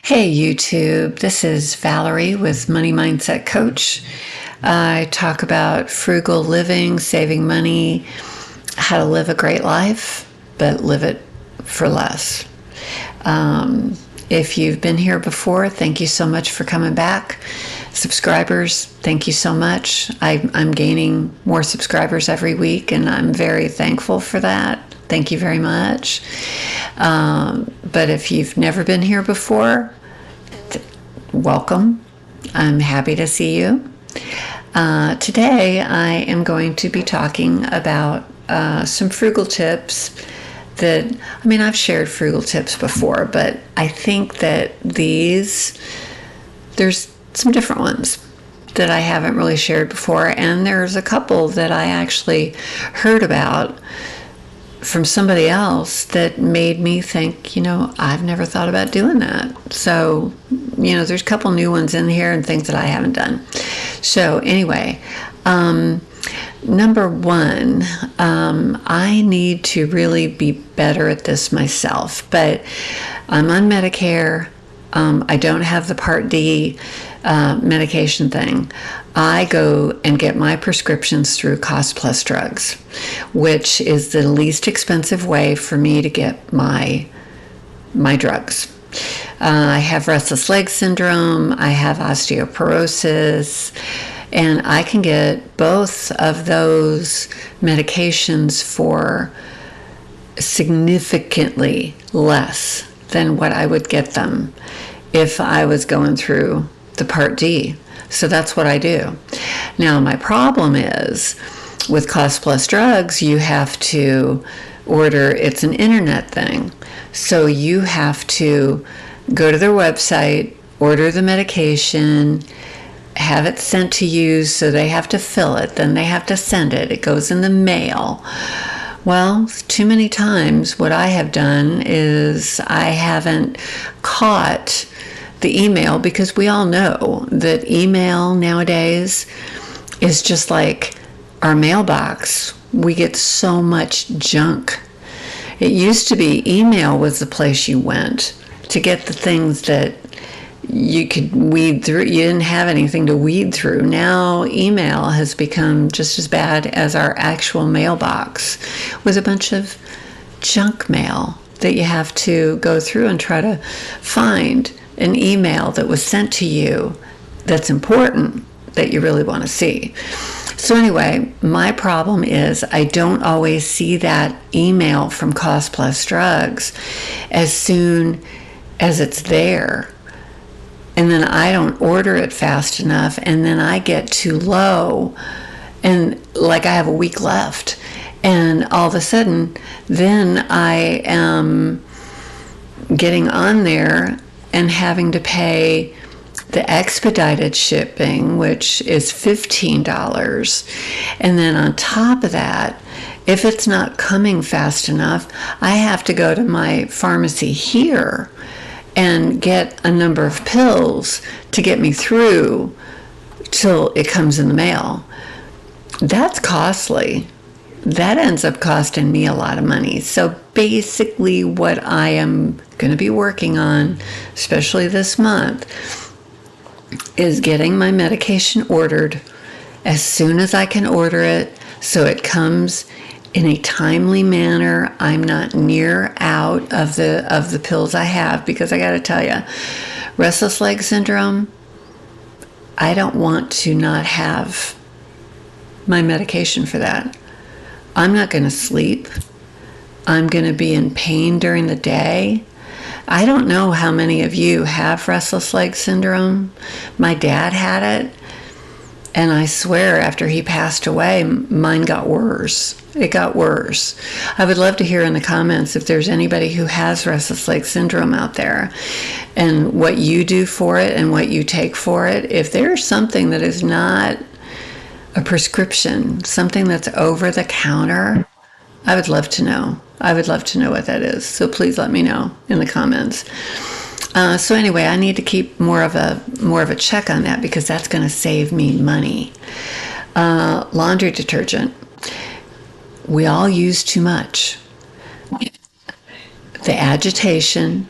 Hey YouTube, this is Valerie with Money Mindset Coach. I talk about frugal living, saving money, how to live a great life, but live it for less. If you've been here before, thank you so much for coming back. Subscribers, thank you so much. I'm gaining more subscribers every week, and I'm very thankful for that. Thank you very much. But if you've never been here before, welcome. I'm happy to see you. Today, I am going to be talking about some frugal tips that, I've shared frugal tips before, but I think that there's some different ones that I haven't really shared before, and there's a couple that I actually heard about from somebody else that made me think, I've never thought about doing that. So, there's a couple new ones in here and things that I haven't done. So anyway, number one, I need to really be better at this myself, but I'm on Medicare. I don't have the Part D medication thing. I go and get my prescriptions through Cost Plus Drugs, which is the least expensive way for me to get my drugs. I have restless leg syndrome, I have osteoporosis, and I can get both of those medications for significantly less than what I would get them if I was going through the Part D. So that's what I do. Now, my problem is with Cost Plus Drugs, you have to order, it's an internet thing. So you have to go to their website, order the medication, have it sent to you, so they have to fill it, then they have to send it. It goes in the mail. Well, too many times what I have done is I haven't caught the email, because we all know that email nowadays is just like our mailbox. We get so much junk. It used to be email was the place you went to get the things that you could weed through. You didn't have anything to weed through. Now email has become just as bad as our actual mailbox, with a bunch of junk mail that you have to go through and try to find an email that was sent to you that's important, that you really want to see. So anyway, my problem is I don't always see that email from Cost Plus Drugs as soon as it's there. And then I don't order it fast enough, and then I get too low, and like I have a week left. And all of a sudden, then I am getting on there and having to pay the expedited shipping, which is $15. And then on top of that, if it's not coming fast enough, I have to go to my pharmacy here and get a number of pills to get me through till it comes in the mail. That's costly. That ends up costing me a lot of money. So basically what I am going to be working on, especially this month, is getting my medication ordered as soon as I can order it, so it comes in a timely manner. I'm not near out of the pills I have, because I got to tell you, restless leg syndrome, I don't want to not have my medication for that. I'm not going to sleep. I'm going to be in pain during the day. I don't know how many of you have restless leg syndrome. My dad had it, and I swear after he passed away, mine got worse. It got worse. I would love to hear in the comments if there's anybody who has restless leg syndrome out there, and what you do for it and what you take for it. If there's something that is not a prescription, something that's over the counter, I would love to know. I would love to know what that is. So please let me know in the comments. So anyway, I need to keep more of a check on that, because that's going to save me money. Laundry detergent. We all use too much. The agitation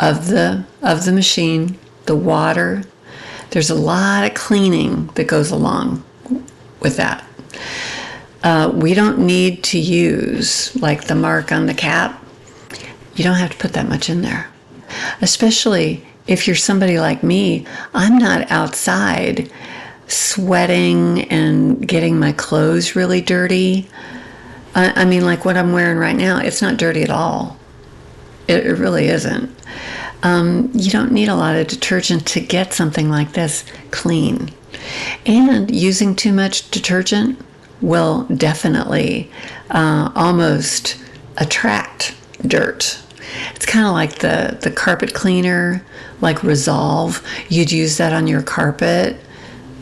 of the machine, the water. There's a lot of cleaning that goes along with that. We don't need to use, like the mark on the cap. You don't have to put that much in there. Especially if you're somebody like me, I'm not outside sweating and getting my clothes really dirty. I mean, like what I'm wearing right now, it's not dirty at all. It really isn't. You don't need a lot of detergent to get something like this clean. And using too much detergent will definitely almost attract dirt. It's kind of like the carpet cleaner, like Resolve. You'd use that on your carpet.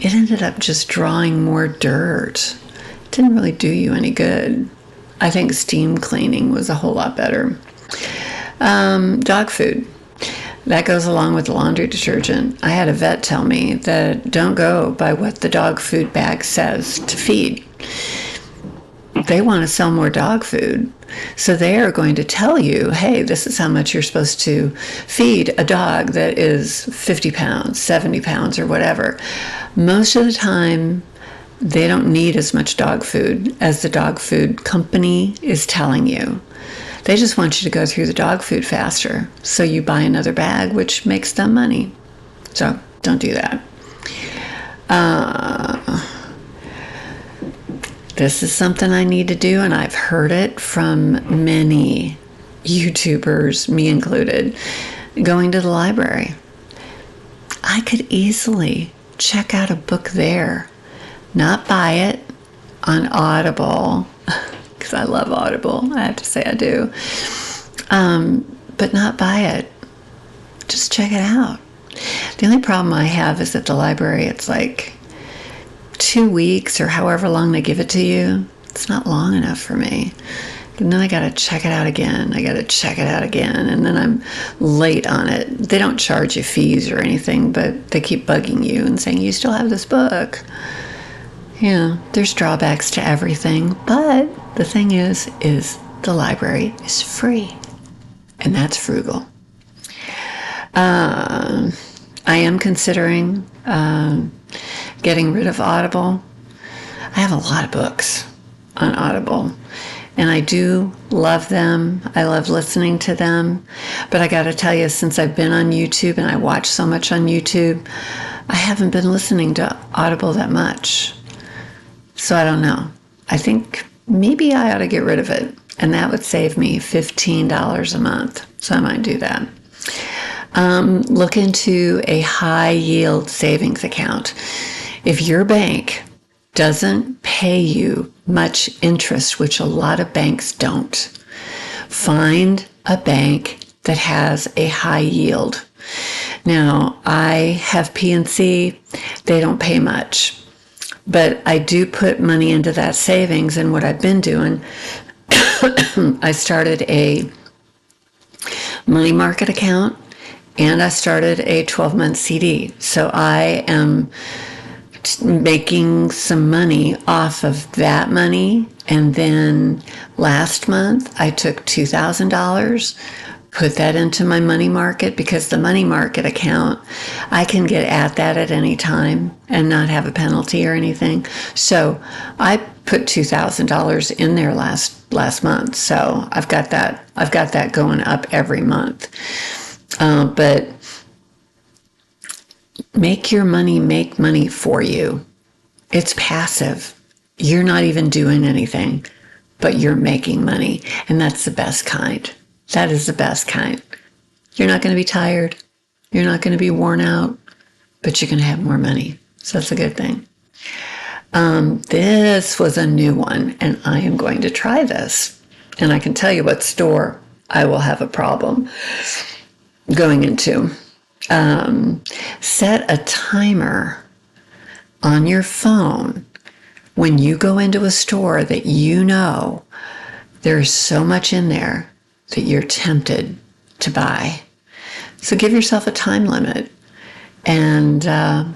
It ended up just drawing more dirt. It didn't really do you any good. I think steam cleaning was a whole lot better. Dog food. That goes along with the laundry detergent. I had a vet tell me that don't go by what the dog food bag says to feed. They want to sell more dog food. So they are going to tell you, hey, this is how much you're supposed to feed a dog that is 50 pounds, 70 pounds, or whatever. Most of the time, they don't need as much dog food as the dog food company is telling you. They just want you to go through the dog food faster. So you buy another bag, which makes them money. So don't do that. This is something I need to do, and I've heard it from many YouTubers, me included, going to the library. I could easily check out a book there, not buy it on Audible, because I love Audible. I have to say I do. But not buy it. Just check it out. The only problem I have is at the library, it's like 2 weeks or however long they give it to you. It's not long enough for me. And then I got to check it out again. And then I'm late on it. They don't charge you fees or anything, but they keep bugging you and saying, you still have this book. Yeah, there's drawbacks to everything. But the thing is the library is free. And that's frugal. I am considering getting rid of Audible. I have a lot of books on Audible, and I do love them. I love listening to them, but I got to tell you, since I've been on YouTube and I watch so much on YouTube, I haven't been listening to Audible that much. So I don't know. I think maybe I ought to get rid of it, and that would save me $15 a month. So I might do that. Look into a high yield savings account. If your bank doesn't pay you much interest, which a lot of banks don't, find a bank that has a high yield. Now, I have PNC. They don't pay much, but I do put money into that savings. And what I've been doing, I started a money market account, and I started a 12-month CD. So I am making some money off of that money. And then last month, I took $2,000, put that into my money market, because the money market account, I can get at that at any time and not have a penalty or anything. So I put $2,000 in there last month. So I've got that going up every month. But make your money make money for you. It's passive. You're not even doing anything, but you're making money. And that's the best kind. That is the best kind. You're not going to be tired. You're not going to be worn out, but you're going to have more money. So that's a good thing. This was a new one, and I am going to try this. And I can tell you what store I will have a problem going into. Set a timer on your phone when you go into a store that you know there's so much in there that you're tempted to buy. So give yourself a time limit. And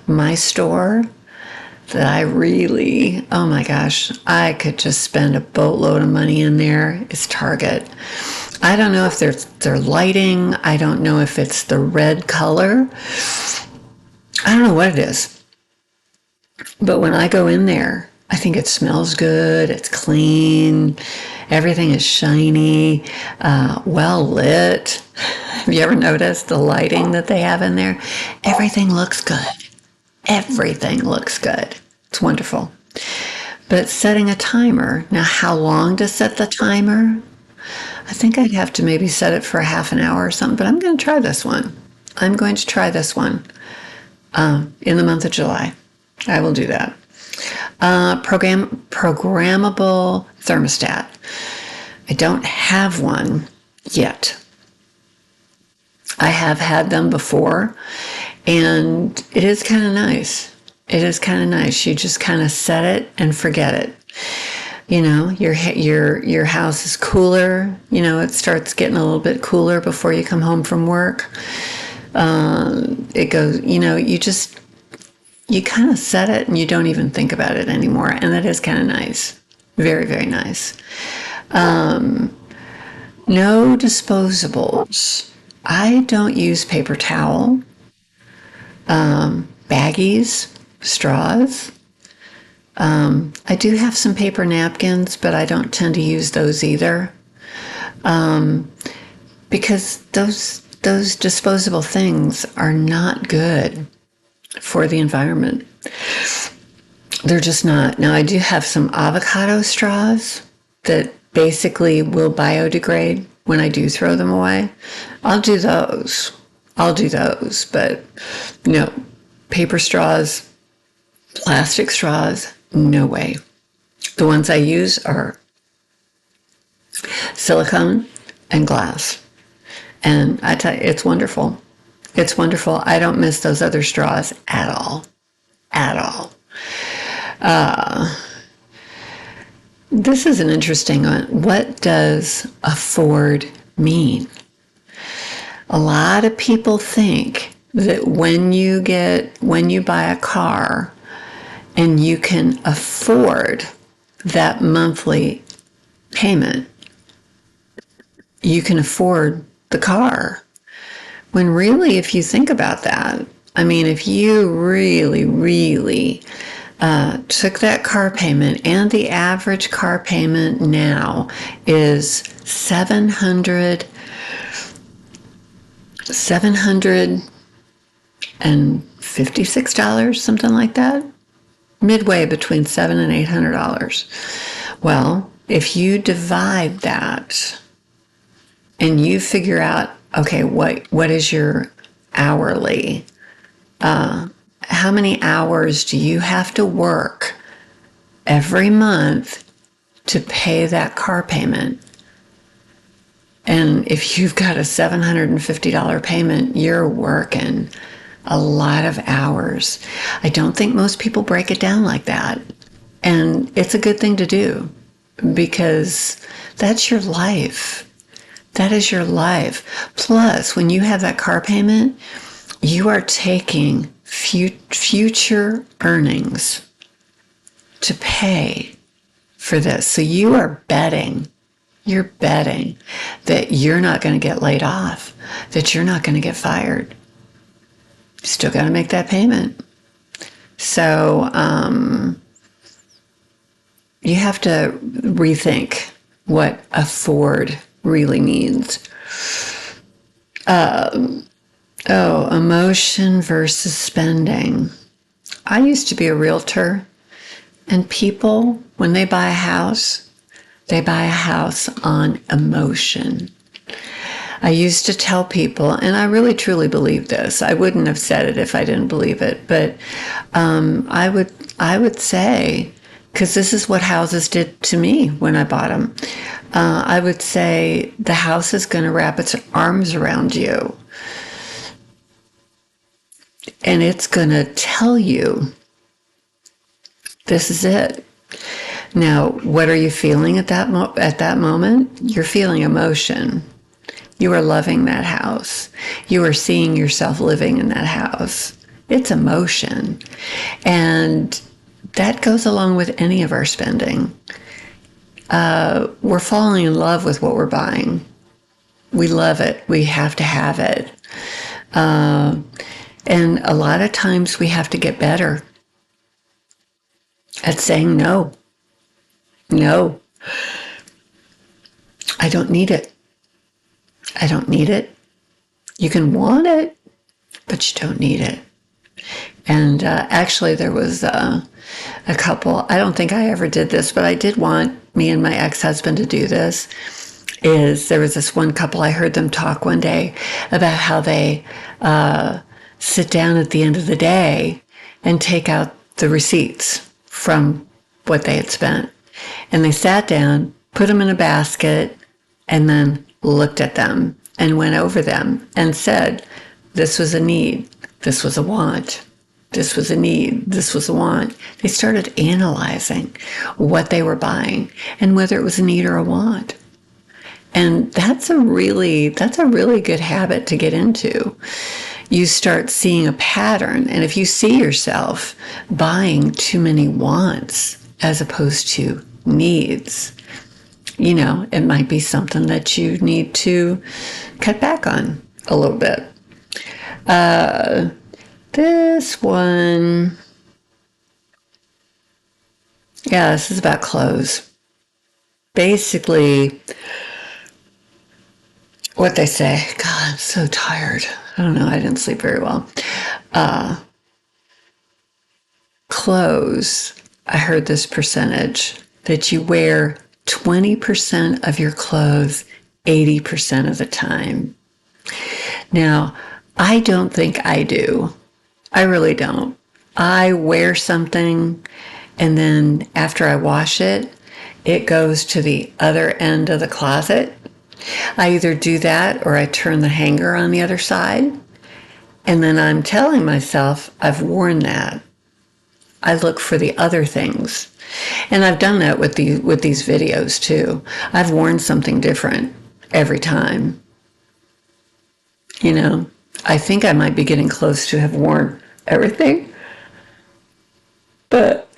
my store that I really, oh my gosh, I could just spend a boatload of money in there is Target. I don't know if they're lighting. I don't know if it's the red color. I don't know what it is. But when I go in there, I think it smells good. It's clean. Everything is shiny, well lit. Have you ever noticed the lighting that they have in there? Everything looks good. Everything looks good. It's wonderful. But setting a timer. Now, how long to set the timer? I think I'd have to maybe set it for a half an hour or something, but I'm going to try this one. I'm going to try this one in the month of July. I will do that. Programmable thermostat. I don't have one yet. I have had them before, and it is kind of nice. It is kind of nice. You just kind of set it and forget it. You know, your house is cooler. You know, it starts getting a little bit cooler before you come home from work. It goes. You know, you kind of set it and you don't even think about it anymore, and that is kind of nice. Very, very nice. No disposables. I don't use paper towel, baggies, straws. I do have some paper napkins, but I don't tend to use those either, because those disposable things are not good for the environment. They're just not. Now, I do have some avocado straws that basically will biodegrade when I do throw them away. I'll do those. But no, paper straws, plastic straws, no way. The ones I use are silicone and glass. And I tell you, it's wonderful. It's wonderful. I don't miss those other straws at all. At all. This is an interesting one. What does afford mean? A lot of people think that when you buy a car and you can afford that monthly payment, you can afford the car. When really, if you think about that, I mean, if you really, really took that car payment, and the average car payment now is $756, something like that, midway between $700 and $800. Well, if you divide that and you figure out, okay, what is your hourly? How many hours do you have to work every month to pay that car payment? And if you've got a $750 payment, you're working a lot of hours. I don't think most people break it down like that. And it's a good thing to do, because that's your life. That is your life. Plus, when you have that car payment, you are taking future earnings to pay for this. So you are betting. You're betting that you're not going to get laid off, that you're not going to get fired. You still got to make that payment. So you have to rethink what afford really means. Emotion versus spending. I used to be a realtor, and people, when they buy a house on emotion. I used to tell people, and I really truly believe this. I wouldn't have said it if I didn't believe it, but I would say, because this is what houses did to me when I bought them. I would say the house is going to wrap its arms around you, and it's going to tell you, this is it. Now, what are you feeling at that moment? You're feeling emotion. You are loving that house. You are seeing yourself living in that house. It's emotion. And that goes along with any of our spending. We're falling in love with what we're buying. We love it. We have to have it. And a lot of times we have to get better at saying no. No, I don't need it. I don't need it. You can want it, but you don't need it. And actually, there was a couple, I don't think I ever did this, but I did want me and my ex-husband to do this. There was this one couple, I heard them talk one day about how they sit down at the end of the day and take out the receipts from what they had spent. And they sat down, put them in a basket, and then looked at them and went over them and said, this was a need, this was a want, this was a need, this was a want. They started analyzing what they were buying and whether it was a need or a want. And that's a really good habit to get into. You start seeing a pattern, and if you see yourself buying too many wants as opposed to needs, it might be something that you need to cut back on a little bit. This one, this is about clothes. Basically, what they say, God, I'm so tired. I don't know, I didn't sleep very well. Clothes, I heard this percentage, that you wear 20% of your clothes 80% of the time. Now, I don't think I do. I really don't. I wear something, and then after I wash it, it goes to the other end of the closet. I either do that or I turn the hanger on the other side, and then I'm telling myself I've worn that. I look for the other things. And I've done that with these videos too. I've worn something different every time. I think I might be getting close to have worn everything. But,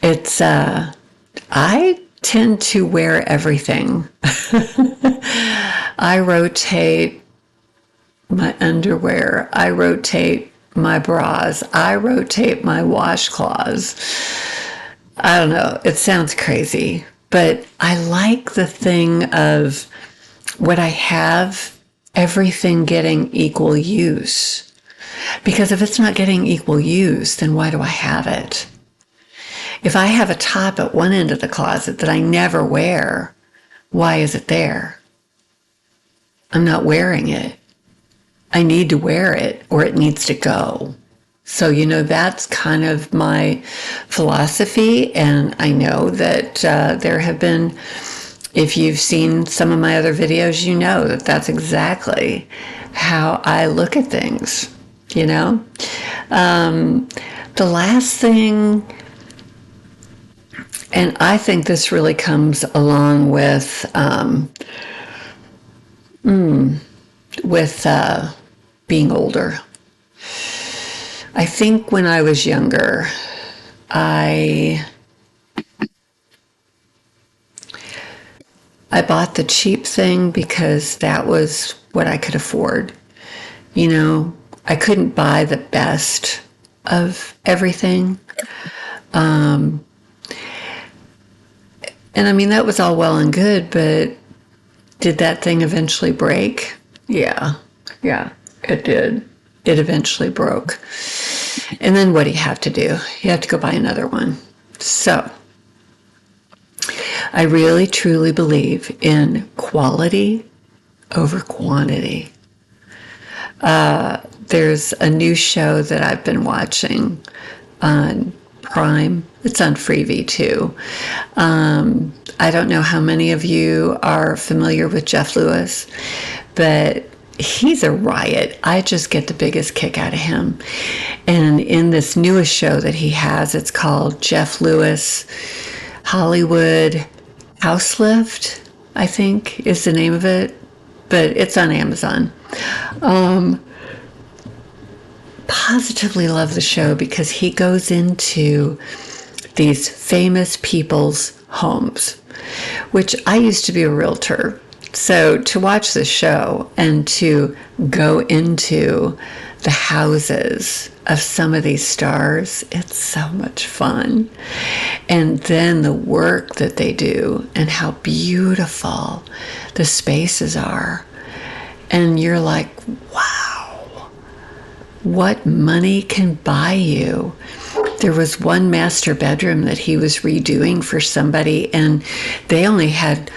it's, I tend to wear everything. I rotate my underwear. I rotate my bras. I rotate my washcloths. I don't know. It sounds crazy, but I like the thing of what I have, everything getting equal use. Because if it's not getting equal use, then why do I have it? If I have a top at one end of the closet that I never wear, why is it there? I'm not wearing it. I need to wear it or it needs to go. So, that's kind of my philosophy. And I know that there have been, if you've seen some of my other videos, that that's exactly how I look at things, The last thing, and I think this really comes along with being older. I think when I was younger, I bought the cheap thing because that was what I could afford. I couldn't buy the best of everything. And that was all well and good, but did that thing eventually break? Yeah, it did. It eventually broke. And then what do you have to do? You have to go buy another one. So, I really truly believe in quality over quantity. There's a new show that I've been watching on Prime. It's on Freevee too. I don't know how many of you are familiar with Jeff Lewis, but he's a riot. I just get the biggest kick out of him. And in this newest show that he has, it's called Jeff Lewis Hollywood House Lift, I think is the name of it, but it's on Amazon. Positively love the show because he goes into these famous people's homes, which I used to be a realtor. So to watch the show and to go into the houses of some of these stars, it's so much fun. And then the work that they do and how beautiful the spaces are. And you're like, wow, what money can buy you. There was one master bedroom that he was redoing for somebody, and they only had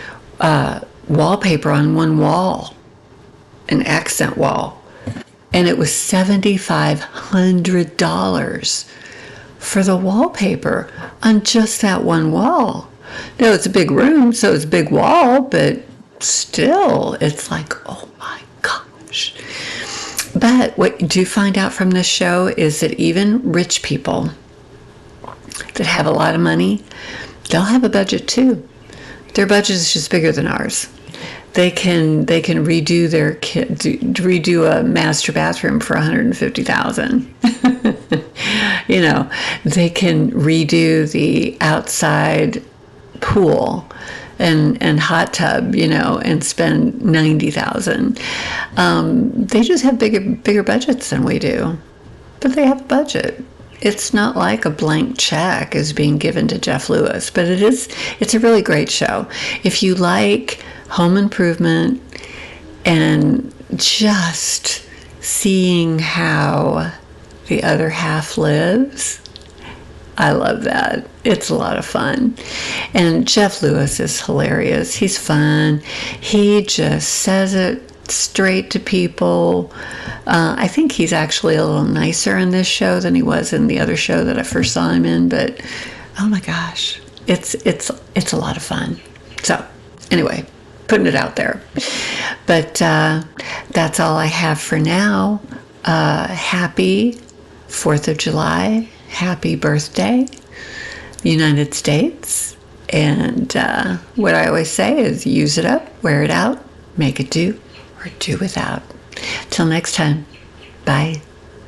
wallpaper on one wall, an accent wall, and it was $7,500 for the wallpaper on just that one wall. Now, it's a big room, so it's a big wall, but still, it's like, oh my gosh. But what you do find out from this show is that even rich people that have a lot of money, they'll have a budget too. Their budget is just bigger than ours. They can redo a master bathroom for $150,000. You know, they can redo the outside pool and hot tub, you know, and spend $90,000. They just have bigger budgets than we do, but they have a budget. It's not like a blank check is being given to Jeff Lewis, but it's a really great show. If you like home improvement and just seeing how the other half lives, I love that. It's a lot of fun. And Jeff Lewis is hilarious. He's fun. He just says it straight to people. I think he's actually a little nicer in this show than he was in the other show that I first saw him in, but oh my gosh, it's a lot of fun. So anyway, putting it out there. But that's all I have for now. Happy 4th of July. Happy birthday, United States. And what I always say is use it up, wear it out, make it do, or do without. Till next time, bye.